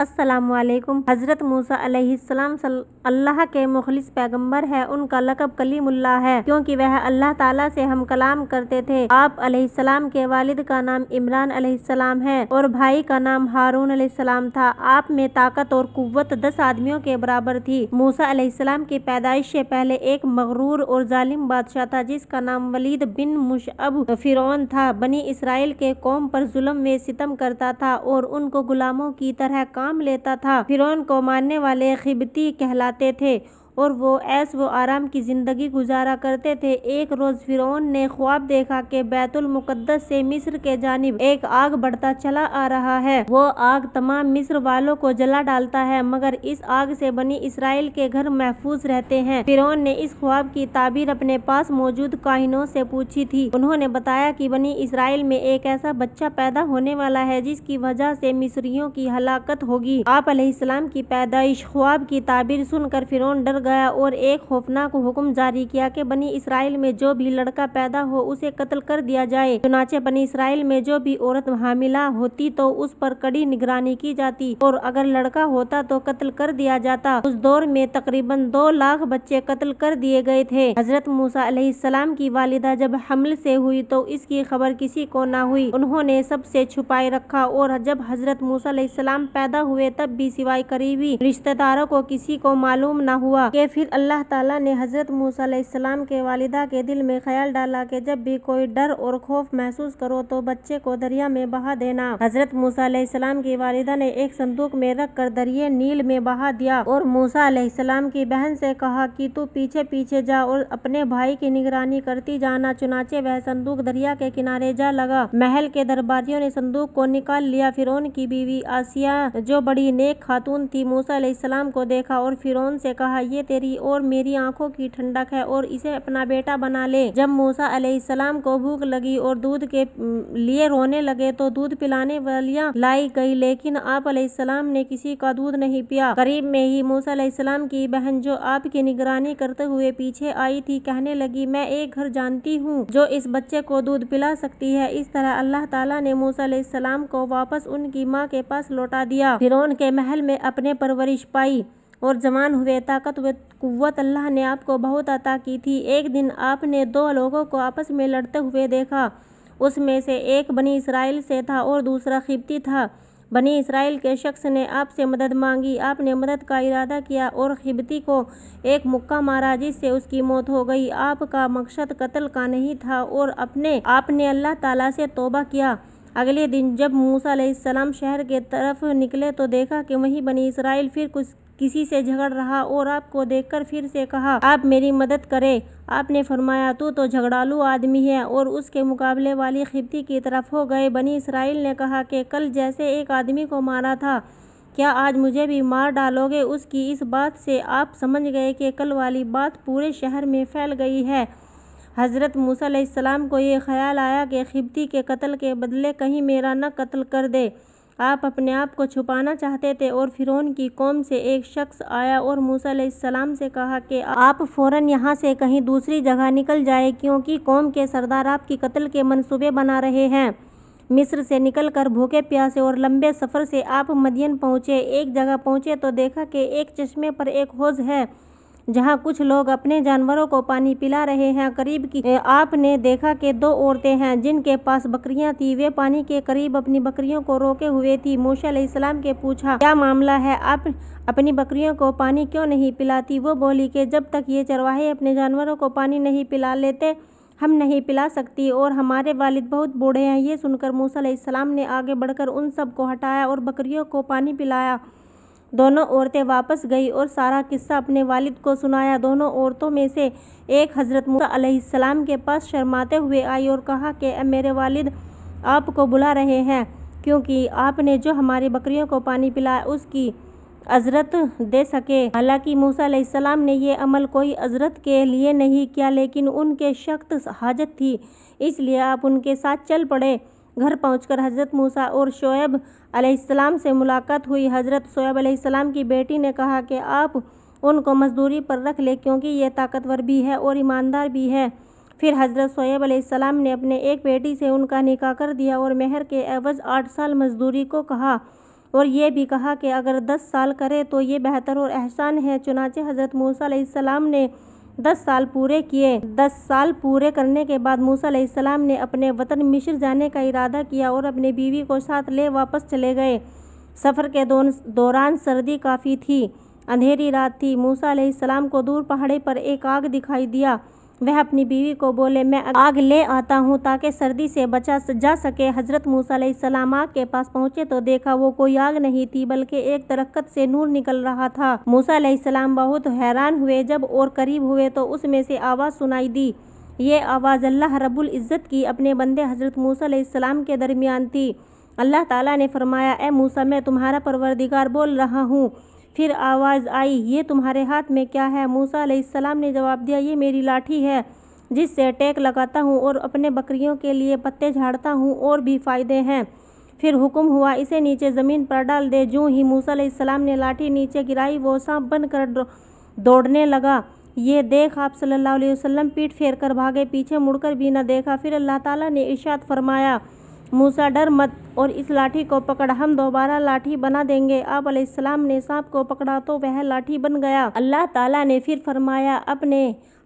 السلام علیکم۔ حضرت موسیٰ علیہ السلام اللہ کے مخلص پیغمبر ہیں۔ ان کا لقب کلیم اللہ ہے کیونکہ وہ اللہ تعالیٰ سے ہم کلام کرتے تھے۔ آپ علیہ السلام کے والد کا نام عمران علیہ السلام ہے اور بھائی کا نام ہارون علیہ السلام تھا۔ آپ میں طاقت اور قوت 10 آدمیوں کے برابر تھی۔ موسیٰ علیہ السلام کی پیدائش سے پہلے ایک مغرور اور ظالم بادشاہ تھا جس کا نام ولید بن مشعب فرعون تھا۔ بنی اسرائیل کے قوم پر ظلم و ستم کرتا تھا اور ان کو غلاموں کی طرح کام لیتا تھا۔ فرعون کو ماننے والے قبطی کہلاتے تھے اور وہ عیش و آرام کی زندگی گزارا کرتے تھے۔ ایک روز فرعون نے خواب دیکھا کہ بیت المقدس سے مصر کے جانب ایک آگ بڑھتا چلا آ رہا ہے۔ وہ آگ تمام مصر والوں کو جلا ڈالتا ہے مگر اس آگ سے بنی اسرائیل کے گھر محفوظ رہتے ہیں۔ فرعون نے اس خواب کی تعبیر اپنے پاس موجود کاہنوں سے پوچھی تھی۔ انہوں نے بتایا کہ بنی اسرائیل میں ایک ایسا بچہ پیدا ہونے والا ہے جس کی وجہ سے مصریوں کی ہلاکت ہوگی۔ آپ علیہ السلام کی پیدائش خواب کی تعبیر سن کر فرعون ڈر گیا اور ایک خوفناک حکم جاری کیا کہ بنی اسرائیل میں جو بھی لڑکا پیدا ہو اسے قتل کر دیا جائے۔ چنانچہ بنی اسرائیل میں جو بھی عورت حاملہ ہوتی تو اس پر کڑی نگرانی کی جاتی اور اگر لڑکا ہوتا تو قتل کر دیا جاتا۔ اس دور میں تقریباً 2 لاکھ بچے قتل کر دیے گئے تھے۔ حضرت موسیٰ علیہ السلام کی والدہ جب حمل سے ہوئی تو اس کی خبر کسی کو نہ ہوئی۔ انہوں نے سب سے چھپائے رکھا اور جب حضرت موسیٰ علیہ السلام پیدا ہوئے تب بھی سوائے قریبی رشتہ داروں کو کسی کو معلوم نہ ہوا کہ پھر اللہ تعالیٰ نے حضرت موسیٰ علیہ السلام کے والدہ کے دل میں خیال ڈالا کہ جب بھی کوئی ڈر اور خوف محسوس کرو تو بچے کو دریا میں بہا دینا۔ حضرت موسیٰ علیہ السلام کی والدہ نے ایک صندوق میں رکھ کر دریائے نیل میں بہا دیا اور موسیٰ علیہ السلام کی بہن سے کہا کہ تو پیچھے پیچھے جا اور اپنے بھائی کی نگرانی کرتی جانا۔ چنانچہ وہ صندوق دریا کے کنارے جا لگا۔ محل کے درباریوں نے صندوق کو نکال لیا۔ فرعون کی بیوی آسیہ جو بڑی نیک خاتون تھی موسیٰ علیہ السلام کو دیکھا اور فرعون سے کہا یہ تیری اور میری آنکھوں کی ٹھنڈک ہے اور اسے اپنا بیٹا بنا لے۔ جب موسیٰ علیہ السلام کو بھوک لگی اور دودھ کے لیے رونے لگے تو دودھ پلانے والیاں لائی گئی لیکن آپ علیہ السلام نے کسی کا دودھ نہیں پیا۔ قریب میں ہی موسیٰ علیہ السلام کی بہن جو آپ کی نگرانی کرتے ہوئے پیچھے آئی تھی کہنے لگی میں ایک گھر جانتی ہوں جو اس بچے کو دودھ پلا سکتی ہے۔ اس طرح اللہ تعالیٰ نے موسیٰ علیہ السلام کو واپس ان کی ماں کے پاس لوٹا دیا۔ فرعون کے محل میں اپنے پرورش پائی اور جوان ہوئے۔ طاقت و قوت اللہ نے آپ کو بہت عطا کی تھی۔ ایک دن آپ نے 2 لوگوں کو آپس میں لڑتے ہوئے دیکھا۔ اس میں سے ایک بنی اسرائیل سے تھا اور دوسرا قبطی تھا۔ بنی اسرائیل کے شخص نے آپ سے مدد مانگی۔ آپ نے مدد کا ارادہ کیا اور قبطی کو ایک مکہ مارا جس سے اس کی موت ہو گئی۔ آپ کا مقصد قتل کا نہیں تھا اور آپ نے اللہ تعالیٰ سے توبہ کیا۔ اگلے دن جب موسیٰ علیہ السلام شہر کے طرف نکلے تو دیکھا کہ وہیں بنی اسرائیل پھر کسی سے جھگڑ رہا اور آپ کو دیکھ کر پھر سے کہا آپ میری مدد کریں۔ آپ نے فرمایا تو جھگڑالو آدمی ہے اور اس کے مقابلے والی قبطی کی طرف ہو گئے۔ بنی اسرائیل نے کہا کہ کل جیسے ایک آدمی کو مارا تھا کیا آج مجھے بھی مار ڈالو گے؟ اس کی اس بات سے آپ سمجھ گئے کہ کل والی بات پورے شہر میں پھیل گئی ہے۔ حضرت موسیٰ علیہ السلام کو یہ خیال آیا کہ قبطی کے قتل کے بدلے کہیں میرا نہ قتل کر دے۔ آپ اپنے آپ کو چھپانا چاہتے تھے اور فرعون کی قوم سے ایک شخص آیا اور موسیٰ علیہ السلام سے کہا کہ آپ فوراً یہاں سے کہیں دوسری جگہ نکل جائیں کیونکہ قوم کے سردار آپ کی قتل کے منصوبے بنا رہے ہیں۔ مصر سے نکل کر بھوکے پیاسے اور لمبے سفر سے آپ مدین پہنچے۔ ایک جگہ پہنچے تو دیکھا کہ ایک چشمے پر ایک حوض ہے جہاں کچھ لوگ اپنے جانوروں کو پانی پلا رہے ہیں۔ قریب کی آپ نے دیکھا کہ 2 عورتیں ہیں جن کے پاس بکریاں تھیں۔ وہ پانی کے قریب اپنی بکریوں کو روکے ہوئے تھیں۔ موسیٰ علیہ السلام کے پوچھا کیا معاملہ ہے؟ آپ اپنی بکریوں کو پانی کیوں نہیں پلاتی؟ وہ بولی کہ جب تک یہ چرواہے اپنے جانوروں کو پانی نہیں پلا لیتے ہم نہیں پلا سکتی اور ہمارے والد بہت بوڑھے ہیں۔ یہ سن کر موسیٰ علیہ السلام نے آگے بڑھ کر ان سب کو ہٹایا اور بکریوں کو پانی پلایا۔ دونوں عورتیں واپس گئیں اور سارا قصہ اپنے والد کو سنایا۔ دونوں عورتوں میں سے ایک حضرت موسیٰ علیہ السلام کے پاس شرماتے ہوئے آئی اور کہا کہ میرے والد آپ کو بلا رہے ہیں کیونکہ آپ نے جو ہماری بکریوں کو پانی پلایا اس کی اجرت دے سکے۔ حالانکہ موسیٰ علیہ السلام نے یہ عمل کوئی اجرت کے لیے نہیں کیا لیکن ان کے سخت حاجت تھی اس لیے آپ ان کے ساتھ چل پڑے۔ گھر پہنچ کر حضرت موسیٰ اور شعیب علیہ السلام سے ملاقات ہوئی۔ حضرت شعیب علیہ السلام کی بیٹی نے کہا کہ آپ ان کو مزدوری پر رکھ لیں کیونکہ یہ طاقتور بھی ہے اور ایماندار بھی ہے۔ پھر حضرت شعیب علیہ السلام نے اپنے ایک بیٹی سے ان کا نکاح کر دیا اور مہر کے عوض 8 سال مزدوری کو کہا۔ اور یہ بھی کہا کہ اگر 10 سال کرے تو یہ بہتر اور احسان ہے۔ چنانچہ حضرت موسیٰ علیہ السلام نے 10 سال پورے کیے۔ 10 سال پورے کرنے کے بعد موسیٰ علیہ السلام نے اپنے وطن مصر جانے کا ارادہ کیا اور اپنی بیوی کو ساتھ لے واپس چلے گئے۔ سفر کے دوران سردی کافی تھی، اندھیری رات تھی۔ موسیٰ علیہ السلام کو دور پہاڑی پر ایک آگ دکھائی دیا۔ وہ اپنی بیوی کو بولے، میں آگ لے آتا ہوں تاکہ سردی سے بچا جا سکے۔ حضرت موسیٰ علیہ السلام آگ کے پاس پہنچے تو دیکھا وہ کوئی آگ نہیں تھی بلکہ ایک درخت سے نور نکل رہا تھا۔ موسیٰ علیہ السلام بہت حیران ہوئے۔ جب اور قریب ہوئے تو اس میں سے آواز سنائی دی۔ یہ آواز اللہ رب العزت کی اپنے بندے حضرت موسیٰ علیہ السلام کے درمیان تھی۔ اللہ تعالیٰ نے فرمایا، اے موسیٰ، میں تمہارا پروردگار بول رہا ہوں۔ پھر آواز آئی، یہ تمہارے ہاتھ میں کیا ہے؟ موسیٰ علیہ السلام نے جواب دیا، یہ میری لاٹھی ہے جس سے ٹیک لگاتا ہوں اور اپنے بکریوں کے لیے پتے جھاڑتا ہوں، اور بھی فائدے ہیں۔ پھر حکم ہوا، اسے نیچے زمین پر ڈال دے۔ جوں ہی موسیٰ علیہ السلام نے لاٹھی نیچے گرائی، وہ سانپ بن کر دوڑنے لگا۔ یہ دیکھ آپ صلی اللہ علیہ وسلم پیٹھ پھیر کر بھاگے، پیچھے مڑ کر بھی نہ دیکھا۔ پھر اللہ تعالیٰ نے ارشاد فرمایا، موسیٰ ڈر مت اور اس لاٹھی کو پکڑ، ہم دوبارہ لاٹھی بنا دیں گے۔ آپ علیہ السلام نے سانپ کو پکڑا تو وہ لاٹھی بن گیا۔ اللہ تعالیٰ نے پھر فرمایا، اپنے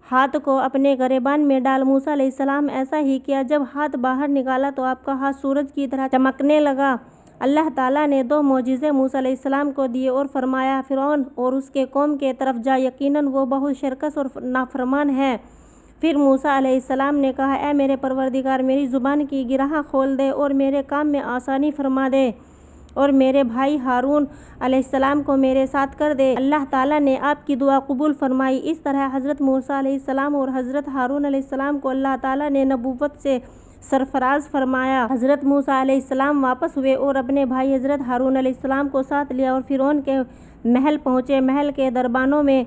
ہاتھ کو اپنے گریبان میں ڈال۔ موسیٰ علیہ السلام ایسا ہی کیا۔ جب ہاتھ باہر نکالا تو آپ کا ہاتھ سورج کی طرح چمکنے لگا۔ اللہ تعالیٰ نے 2 معجزے موسیٰ علیہ السلام کو دیے اور فرمایا، فرعون اور اس کے قوم کے طرف جا، یقیناً وہ بہت شرکس اور نافرمان ہے۔ پھر موسیٰ علیہ السلام نے کہا، اے میرے پروردگار، میری زبان کی گرہ کھول دے اور میرے کام میں آسانی فرما دے، اور میرے بھائی ہارون علیہ السلام کو میرے ساتھ کر دے۔ اللہ تعالیٰ نے آپ کی دعا قبول فرمائی۔ اس طرح حضرت موسیٰ علیہ السلام اور حضرت ہارون علیہ السلام کو اللہ تعالیٰ نے نبوت سے سرفراز فرمایا۔ حضرت موسیٰ علیہ السلام واپس ہوئے اور اپنے بھائی حضرت ہارون علیہ السلام کو ساتھ لیا اور فرعون کے محل پہنچے۔ محل کے دربانوں میں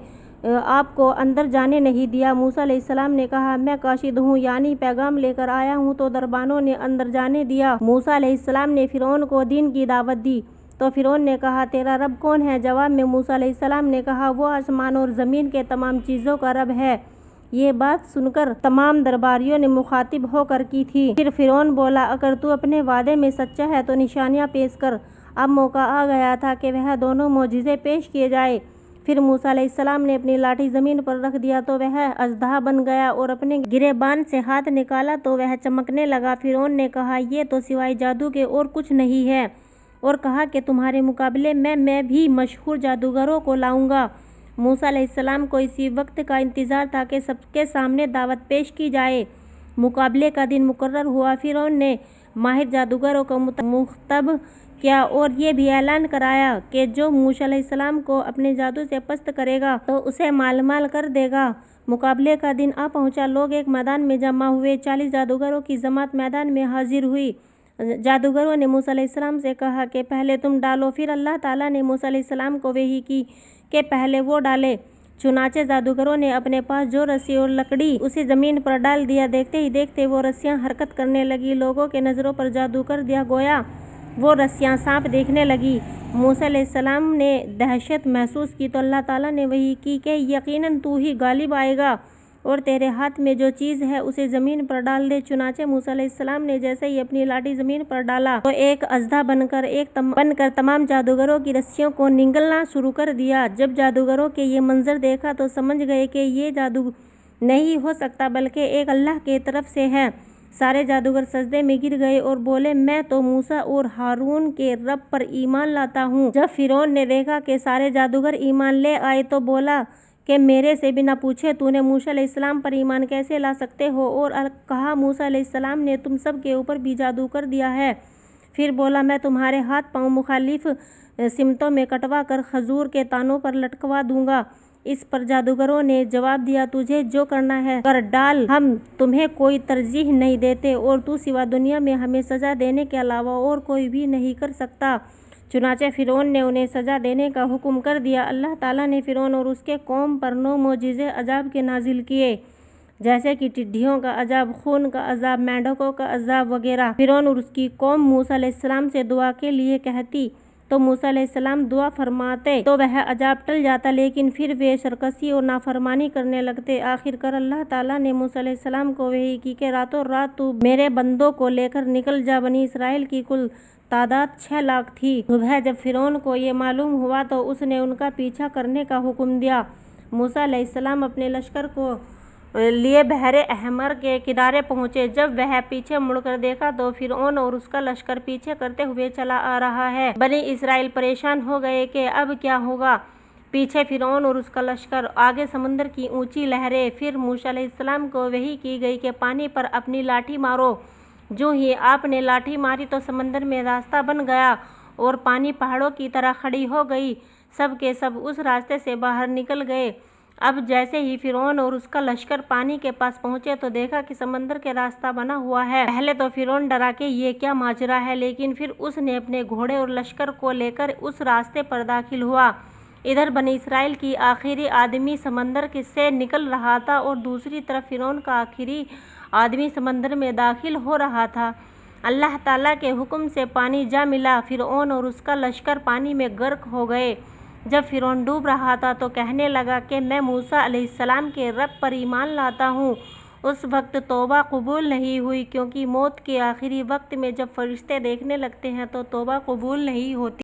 آپ کو اندر جانے نہیں دیا۔ موسیٰ علیہ السلام نے کہا، میں کاشد ہوں، یعنی پیغام لے کر آیا ہوں، تو دربانوں نے اندر جانے دیا۔ موسیٰ علیہ السلام نے فرعون کو دین کی دعوت دی تو فرعون نے کہا، تیرا رب کون ہے؟ جواب میں موسیٰ علیہ السلام نے کہا، وہ آسمان اور زمین کے تمام چیزوں کا رب ہے۔ یہ بات سن کر تمام درباریوں نے مخاطب ہو کر کی تھی۔ پھر فرعون بولا، اگر تو اپنے وعدے میں سچا ہے تو نشانیاں پیش کر۔ اب موقع آ گیا تھا کہ وہ دونوں معجزے پیش کیے جائے۔ پھر موسیٰ علیہ السلام نے اپنی لاٹھی زمین پر رکھ دیا تو وہ اژدہا بن گیا، اور اپنے گریبان سے ہاتھ نکالا تو وہ چمکنے لگا۔ فرعون نے کہا، یہ تو سوائے جادو کے اور کچھ نہیں ہے، اور کہا کہ تمہارے مقابلے میں بھی مشہور جادوگروں کو لاؤں گا۔ موسیٰ علیہ السلام کو اسی وقت کا انتظار تھا کہ سب کے سامنے دعوت پیش کی جائے۔ مقابلے کا دن مقرر ہوا۔ فرعون نے ماہر جادوگروں کو مخاطب کیا اور یہ بھی اعلان کرایا کہ جو موسیٰ علیہ السلام کو اپنے جادو سے پست کرے گا تو اسے مال مال کر دے گا۔ مقابلے کا دن آ پہنچا۔ لوگ ایک میدان میں جمع ہوئے۔ 40 جادوگروں کی جماعت میدان میں حاضر ہوئی۔ جادوگروں نے موسیٰ علیہ السلام سے کہا کہ پہلے تم ڈالو۔ پھر اللہ تعالیٰ نے موسیٰ علیہ السلام کو وحی کی کہ پہلے وہ ڈالے۔ چنانچہ جادوگروں نے اپنے پاس جو رسی اور لکڑی اسے زمین پر ڈال دیا۔ دیکھتے ہی دیکھتے وہ رسیاں حرکت کرنے لگی۔ لوگوں کے نظروں پر جادو کر دیا، گویا وہ رسیاں سانپ دیکھنے لگی۔ موسیٰ علیہ السلام نے دہشت محسوس کی تو اللہ تعالیٰ نے وحی کی کہ یقیناً تو ہی غالب آئے گا، اور تیرے ہاتھ میں جو چیز ہے اسے زمین پر ڈال دے۔ چنانچہ موسیٰ علیہ السلام نے جیسے ہی اپنی لاٹھی زمین پر ڈالا تو ایک اژدہا بن کر تمام جادوگروں کی رسیوں کو نگلنا شروع کر دیا۔ جب جادوگروں کے یہ منظر دیکھا تو سمجھ گئے کہ یہ جادو نہیں ہو سکتا بلکہ ایک اللہ کی طرف سے ہے۔ سارے جادوگر سجدے میں گر گئے اور بولے، میں تو موسیٰ اور ہارون کے رب پر ایمان لاتا ہوں۔ جب فرعون نے دیکھا کہ سارے جادوگر ایمان لے آئے تو بولا کہ میرے سے بنا پوچھے تو نے موسیٰ علیہ السلام پر ایمان کیسے لا سکتے ہو؟ اور کہا، موسیٰ علیہ السلام نے تم سب کے اوپر بھی جادو کر دیا ہے۔ پھر بولا، میں تمہارے ہاتھ پاؤں مخالف سمتوں میں کٹوا کر کھجور کے تانوں پر لٹکوا دوں گا۔ اس پر جادوگروں نے جواب دیا، تجھے جو کرنا ہے کر ڈال، ہم تمہیں کوئی ترجیح نہیں دیتے، اور تو سوا دنیا میں ہمیں سزا دینے کے علاوہ اور کوئی بھی نہیں کر سکتا۔ چنانچہ فرعون نے انہیں سزا دینے کا حکم کر دیا۔ اللہ تعالیٰ نے فرعون اور اس کے قوم پر 9 معجزے عذاب کے نازل کیے، جیسے کہ ٹڈیوں کا عذاب، خون کا عذاب، مینڈکوں کا عذاب وغیرہ۔ فرعون اور اس کی قوم موسیٰ علیہ السلام سے دعا کے لیے کہتی، تو موسیٰ علیہ السلام دعا فرماتے تو وہ عذاب ٹل جاتا، لیکن پھر وہ سرکشی اور نافرمانی کرنے لگتے۔ آخر کار اللہ تعالیٰ نے موسیٰ علیہ السلام کو وحی کی کہ راتوں رات تو میرے بندوں کو لے کر نکل جا۔ بنی اسرائیل کی کل تعداد 6 لاکھ تھی۔ صبح جب فرعون کو یہ معلوم ہوا تو اس نے ان کا پیچھا کرنے کا حکم دیا۔ موسیٰ علیہ السلام اپنے لشکر کو لیے بحر احمر کے کنارے پہنچے۔ جب وہ پیچھے مڑ کر دیکھا تو فرعون اور اس کا لشکر پیچھے کرتے ہوئے چلا آ رہا ہے۔ بنی اسرائیل پریشان ہو گئے کہ اب کیا ہوگا۔ پیچھے فرعون اور اس کا لشکر، آگے سمندر کی اونچی لہریں۔ پھر موسیٰ علیہ السلام کو وحی کی گئی کہ پانی پر اپنی لاٹھی مارو۔ جو ہی آپ نے لاٹھی ماری تو سمندر میں راستہ بن گیا اور پانی پہاڑوں کی طرح کھڑی ہو گئی۔ سب کے سب اس راستے سے باہر نکل گئے۔ اب جیسے ہی فرعون اور اس کا لشکر پانی کے پاس پہنچے تو دیکھا کہ سمندر کے راستہ بنا ہوا ہے۔ پہلے تو فرعون ڈرا کہ یہ کیا ماجرا ہے، لیکن پھر اس نے اپنے گھوڑے اور لشکر کو لے کر اس راستے پر داخل ہوا۔ ادھر بنی اسرائیل کی آخری آدمی سمندر سے نکل رہا تھا اور دوسری طرف فرعون کا آخری آدمی سمندر میں داخل ہو رہا تھا۔ اللہ تعالیٰ کے حکم سے پانی جا ملا۔ فرعون اور اس کا لشکر پانی میں غرق ہو گئے۔ جب فرعون ڈوب رہا تھا تو کہنے لگا کہ میں موسیٰ علیہ السلام کے رب پر ایمان لاتا ہوں۔ اس وقت توبہ قبول نہیں ہوئی، کیونکہ موت کے آخری وقت میں جب فرشتے دیکھنے لگتے ہیں تو توبہ قبول نہیں ہوتی۔